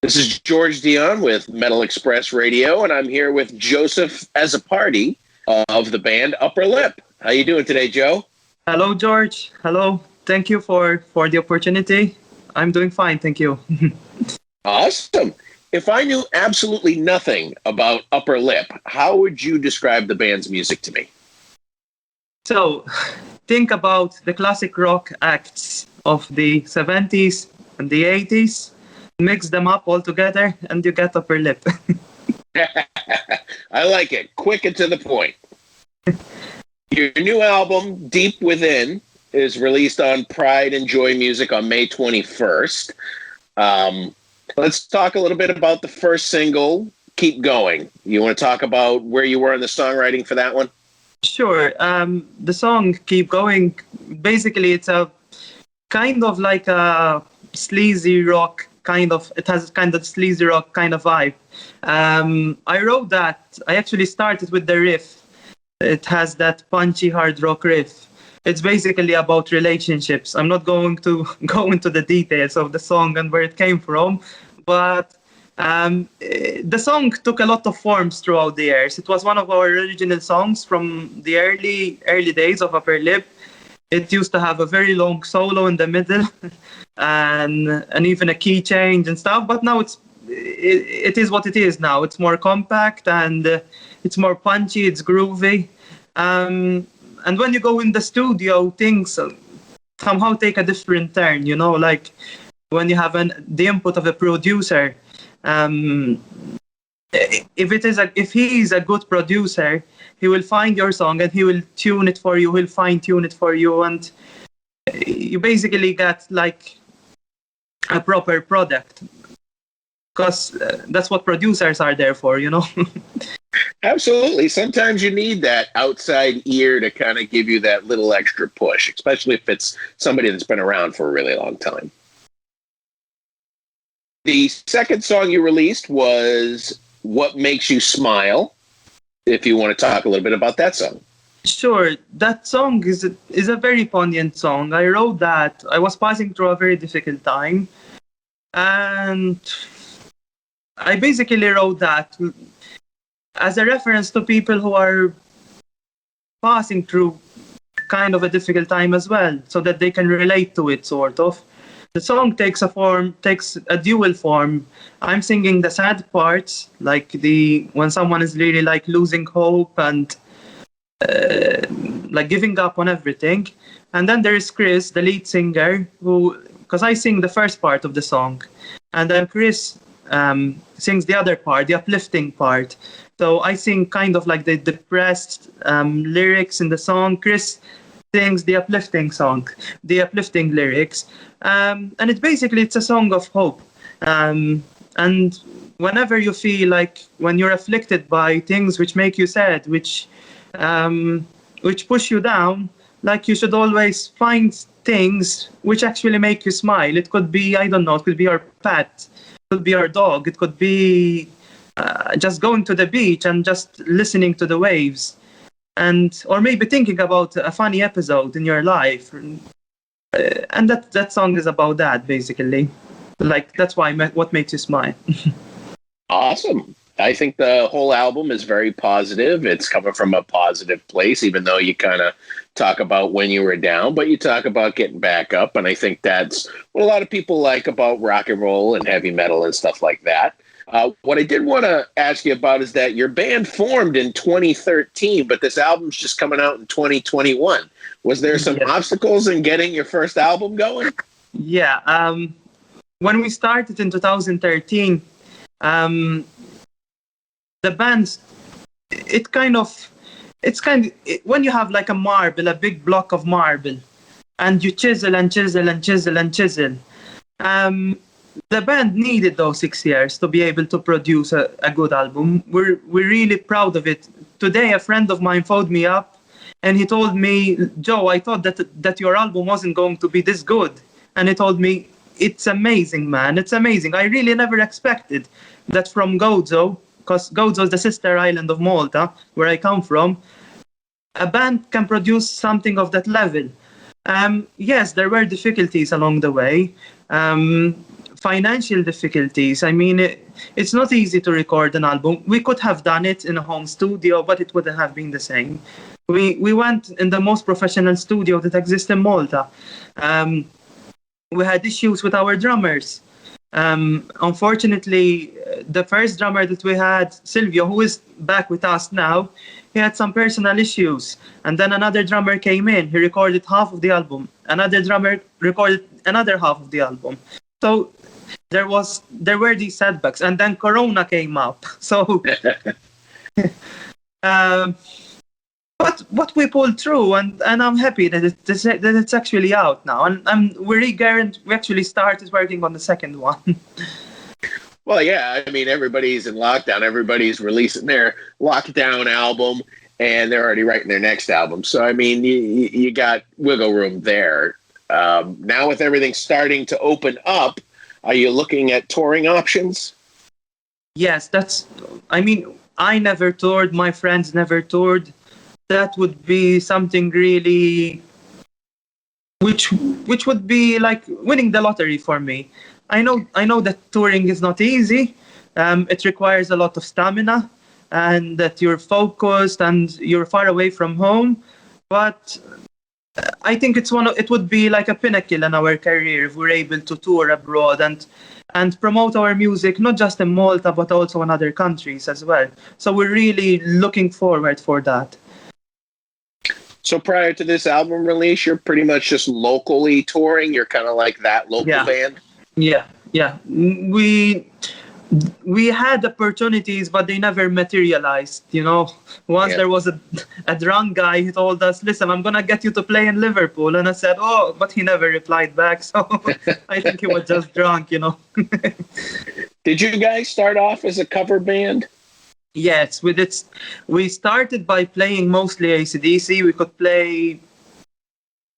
This is George Dionne with Metal Express Radio, and I'm here with Joseph Azzopardi of the band Upper Lip. How you doing today, Joe? Hello, George. Hello. Thank you for the opportunity. I'm doing fine, thank you. Awesome. If I knew absolutely nothing about Upper Lip, how would you describe the band's music to me? So, think about the classic rock acts of the 70s and the 80s. Mix them up all together and you get Upper Lip. I like it. Quick and to the point. Your new album, Deep Within, is released on Pride and Joy Music on May 21st. Let's talk a little bit about the first single, Keep Going. You want to talk about where you were in the songwriting for that one? Sure. The song Keep Going, basically it's a kind of like a sleazy rock it has kind of sleazy rock kind of vibe. I wrote that. I actually started with the riff. It has that punchy hard rock riff. It's basically about relationships. I'm not going to go into the details of the song and where it came from, but the song took a lot of forms throughout the years. It was one of our original songs from the early days of Upper Lip. It used to have a very long solo in the middle and even a key change and stuff. But now it is what it is now. It's more compact and it's more punchy. It's groovy. And when you go in the studio, things somehow take a different turn. You know, like when you have the input of a producer. If he is a good producer, he will find your song and he will tune it for you. He'll fine tune it for you, and you basically get like a proper product. Because that's what producers are there for, you know. Absolutely. Sometimes you need that outside ear to kind of give you that little extra push, especially if it's somebody that's been around for a really long time. The second song you released was What Makes You Smile. If you want to talk a little bit about that song. Sure. That song is a very poignant song. I wrote that. I was passing through a very difficult time. And I basically wrote that as a reference to people who are passing through kind of a difficult time as well, so that they can relate to it, sort of. The song takes a dual form. I'm singing the sad parts, like when someone is really like losing hope and like giving up on everything. And then there is Chris, the lead singer, because I sing the first part of the song, and then Chris sings the other part, the uplifting part. So I sing kind of like the depressed lyrics in the song. Chris sings the uplifting lyrics. And it's a song of hope. And whenever you feel like when you're afflicted by things which make you sad, which push you down, like you should always find things which actually make you smile. It could be, I don't know, it could be our pet, it could be our dog, it could be just going to the beach and just listening to the waves. Or maybe thinking about a funny episode in your life. And that song is about that, basically. Like, that's why What Makes You Smile. Awesome. I think the whole album is very positive. It's coming from a positive place, even though you kind of talk about when you were down, but you talk about getting back up. And I think that's what a lot of people like about rock and roll and heavy metal and stuff like that. What I did want to ask you about is that your band formed in 2013, but this album's just coming out in 2021. Was there some obstacles in getting your first album going? Yeah. When we started in 2013, the band, when you have like a marble, a big block of marble, and you chisel and chisel and chisel and chisel, the band needed those 6 years to be able to produce a good album. We're really proud of it. Today, a friend of mine phoned me up and he told me, Joe, I thought that your album wasn't going to be this good. And he told me, it's amazing, man. It's amazing. I really never expected that from Gozo, because Gozo is the sister island of Malta, where I come from, a band can produce something of that level. Yes, there were difficulties along the way. financial difficulties. I mean, it's not easy to record an album. We could have done it in a home studio, but it wouldn't have been the same. We went in the most professional studio that exists in Malta. We had issues with our drummers. Unfortunately, the first drummer that we had, Silvio, who is back with us now, he had some personal issues. And then another drummer came in. He recorded half of the album. Another drummer recorded another half of the album. So there were these setbacks. And then Corona came up. So, but we pulled through, and I'm happy that it's actually out now. And we actually started working on the second one. Well, yeah, I mean, everybody's in lockdown. Everybody's releasing their lockdown album, and they're already writing their next album. So, I mean, you got wiggle room there. Now with everything starting to open up, are you looking at touring options? Yes, I never toured. My friends never toured. That would be something really, which would be like winning the lottery for me. I know that touring is not easy. It requires a lot of stamina, and that you're focused and you're far away from home. But I think it would be like a pinnacle in our career if we're able to tour abroad and promote our music, not just in Malta, but also in other countries as well. So we're really looking forward for that. So prior to this album release, you're pretty much just locally touring. You're kind of like that local band. Yeah. We had opportunities, but they never materialized. Once there was a drunk guy who told us, "Listen, I'm gonna get you to play in Liverpool," and I said, "Oh," but he never replied back. So I think he was just drunk. Did you guys start off as a cover band? Yes, we started by playing mostly AC/DC. We could play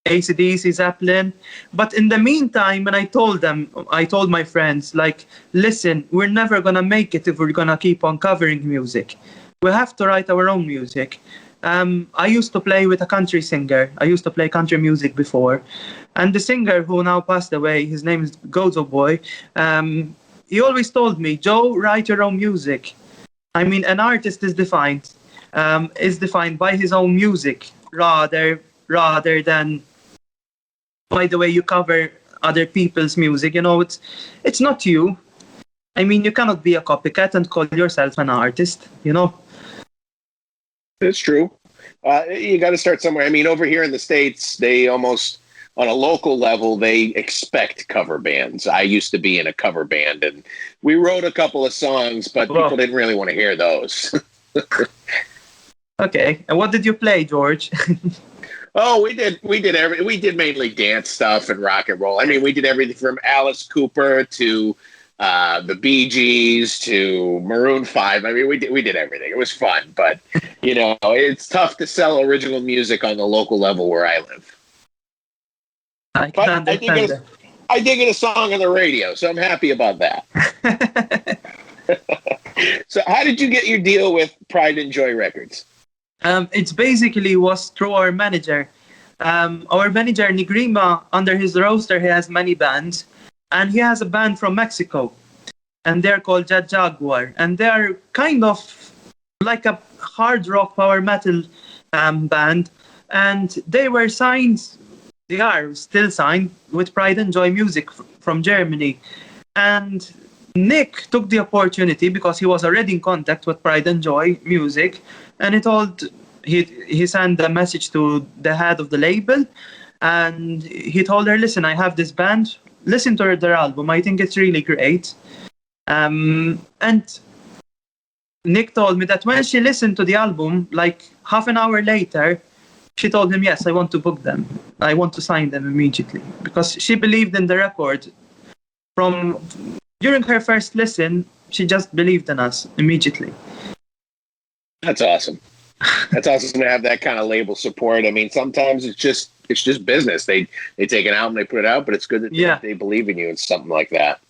AC/DC, Zeppelin. But in the meantime, when I told my friends, like, listen, we're never going to make it if we're going to keep on covering music. We have to write our own music. I used to play with a country singer. I used to play country music before. And the singer who now passed away, his name is Gozo Boy, he always told me, "Joe, write your own music." I mean, an artist is defined by his own music rather than by the way you cover other people's music. It's not you. I mean, you cannot be a copycat and call yourself an artist. That's true. You got to start somewhere. I mean, over here in the States, they almost, on a local level, they expect cover bands. I used to be in a cover band, and we wrote a couple of songs, but people didn't really want to hear those. Okay. And what did you play, George? Oh, we did mainly dance stuff and rock and roll. I mean, we did everything from Alice Cooper to the Bee Gees to Maroon 5. I mean, we did everything. It was fun, but it's tough to sell original music on the local level where I live. I did get a song on the radio, so I'm happy about that. So how did you get your deal with Pride and Joy Records? It's basically was through our manager. Our manager, Nigrima, under his roster, he has many bands. And he has a band from Mexico. And they're called Jet Jaguar. And they're kind of like a hard rock power metal band. And they were signed... They are still signed with Pride and Joy Music from Germany. And Nick took the opportunity because he was already in contact with Pride and Joy Music. And he sent a message to the head of the label. And he told her, "Listen, I have this band. Listen to their album. I think it's really great." And Nick told me that when she listened to the album, like half an hour later, she told him, "Yes, I want to book them. I want to sign them immediately." Because she believed in the record. During her first listen, she just believed in us immediately. That's awesome. That's awesome to have that kind of label support. I mean, sometimes it's just business. They take an album, they put it out, but it's good that they believe in you and something like that.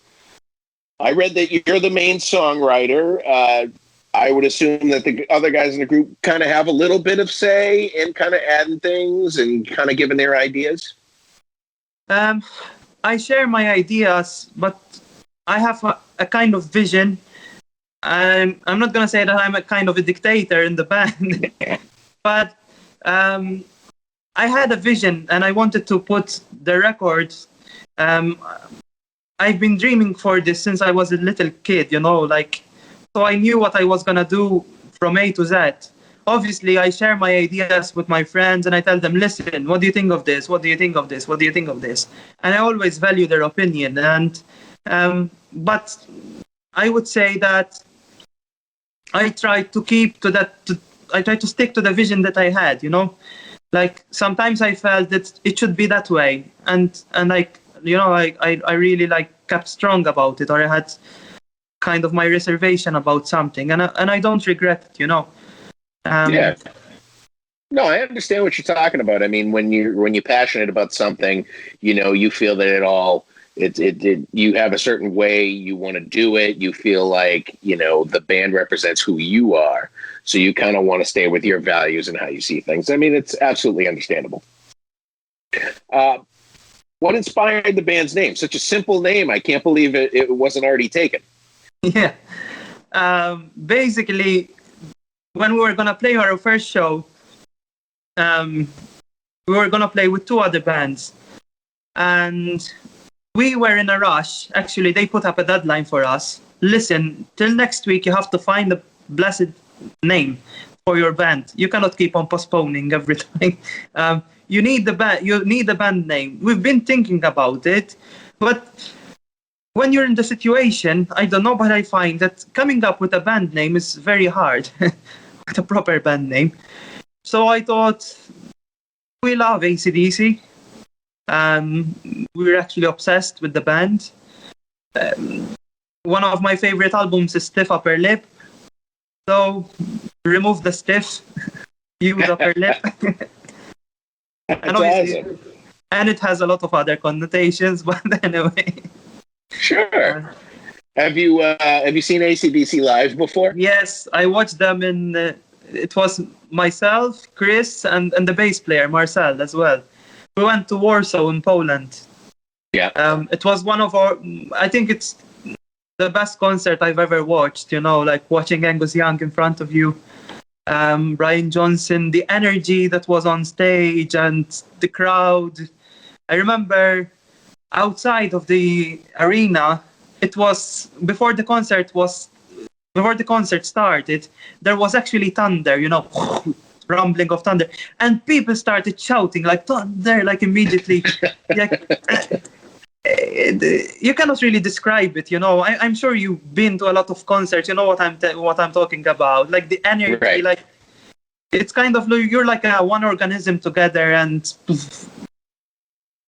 I read that you're the main songwriter. I would assume that the other guys in the group kind of have a little bit of say in kind of adding things and kind of giving their ideas. I share my ideas, but I have a kind of vision. I'm not gonna say that I'm a kind of a dictator in the band, but um, I had a vision and I wanted to put the records. Um, I've been dreaming for this since I was a little kid, like, so I knew what I was gonna do from A to Z. Obviously, I share my ideas with my friends and I tell them, listen, what do you think of this? What do you think of this? What do you think of this? And I always value their opinion. But I would say that I try to keep to that. I try to stick to the vision that I had. Like sometimes I felt that it should be that way, and like I really like kept strong about it, or I had kind of my reservation about something, and I don't regret it. Yeah. No, I understand what you're talking about. I mean, when you're passionate about something, you feel that you have a certain way you want to do it. You feel like, the band represents who you are. So you kind of want to stay with your values and how you see things. I mean, it's absolutely understandable. What inspired the band's name? Such a simple name. I can't believe it wasn't already taken. Yeah. Basically, when we were going to play our first show, we were going to play with two other bands. And we were in a rush. Actually, they put up a deadline for us. Listen, till next week, you have to find a blessed name for your band. You cannot keep on postponing everything. You need the band name. We've been thinking about it, but when you're in the situation, I don't know, but I find that coming up with a band name is very hard. With a proper band name. So I thought, we love AC/DC. We're actually obsessed with the band. One of my favorite albums is Stiff Upper Lip. So remove the stiff, use upper lip. That's awesome. And it has a lot of other connotations, but anyway. Sure. Have you seen AC/DC live before? Yes, I watched them it was myself, Chris, and the bass player, Marcel, as well. We went to Warsaw in Poland. Yeah. It was I think it's the best concert I've ever watched, like watching Angus Young in front of you. Brian Johnson, the energy that was on stage and the crowd. I remember outside of the arena, it was before the concert started, there was actually thunder, rumbling of thunder, and people started shouting like thunder, like immediately. You cannot really describe it, I'm sure you've been to a lot of concerts, you know what I'm talking about, like the energy, right. Like it's kind of, you're like one organism together, and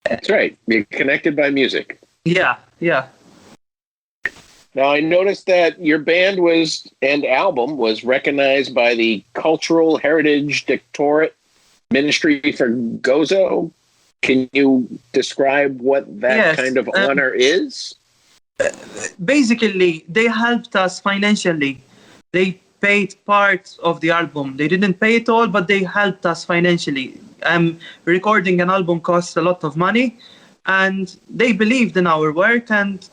that's right, you're connected by music. Yeah. Now, I noticed that your band and album was recognized by the Cultural Heritage Directorate Ministry for Gozo. Can you describe what that kind of honor is? Basically, they helped us financially. They paid part of the album. They didn't pay it all, but they helped us financially. Recording an album costs a lot of money, and they believed in our work, and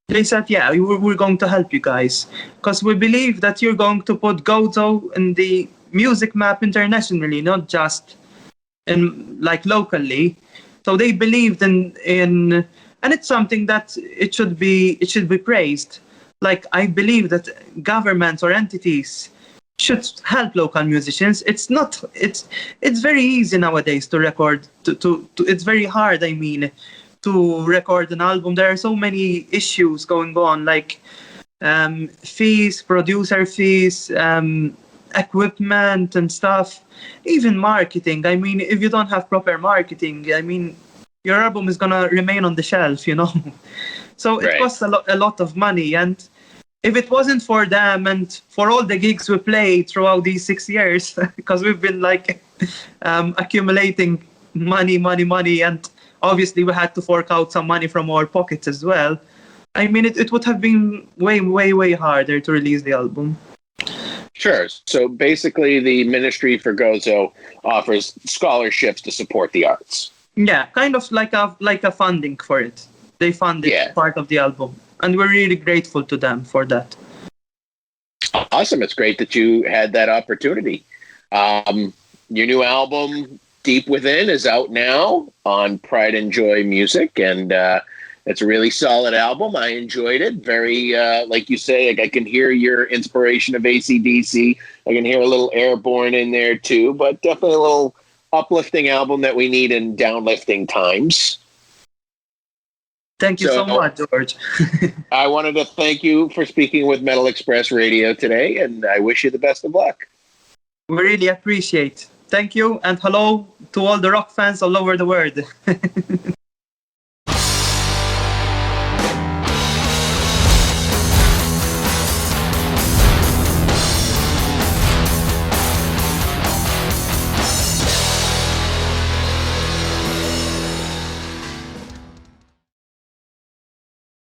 they said, yeah, we're going to help you guys, because we believe that you're going to put Gozo in the music map internationally, not just locally. So they believed in and it's something that it should be praised. Like, I believe that governments or entities should help local musicians. It's very easy nowadays to record. It's very hard, to record an album. There are so many issues going on, like fees, producer fees, equipment and stuff, even marketing. If you don't have proper marketing, your album is gonna remain on the shelf, So it costs a lot of money, and if it wasn't for them and for all the gigs we played throughout these 6 years, because we've been accumulating money, and obviously we had to fork out some money from our pockets as well. It would have been way, way, way harder to release the album. Sure. So basically, the Ministry for Gozo offers scholarships to support the arts. Yeah, kind of like a funding for it. They funded part of the album. and we're really grateful to them for that. Awesome. It's great that you had that opportunity. Your new album, Deep Within, is out now on Pride and Joy Music, and it's a really solid album. I enjoyed it. Very, like you say, I can hear your inspiration of AC/DC. I can hear a little Airborne in there too, but definitely a little uplifting album that we need in downlifting times. Thank you so much, George. I wanted to thank you for speaking with Metal Express Radio today, and I wish you the best of luck. We really appreciate. Thank you, and hello to all the rock fans all over the world.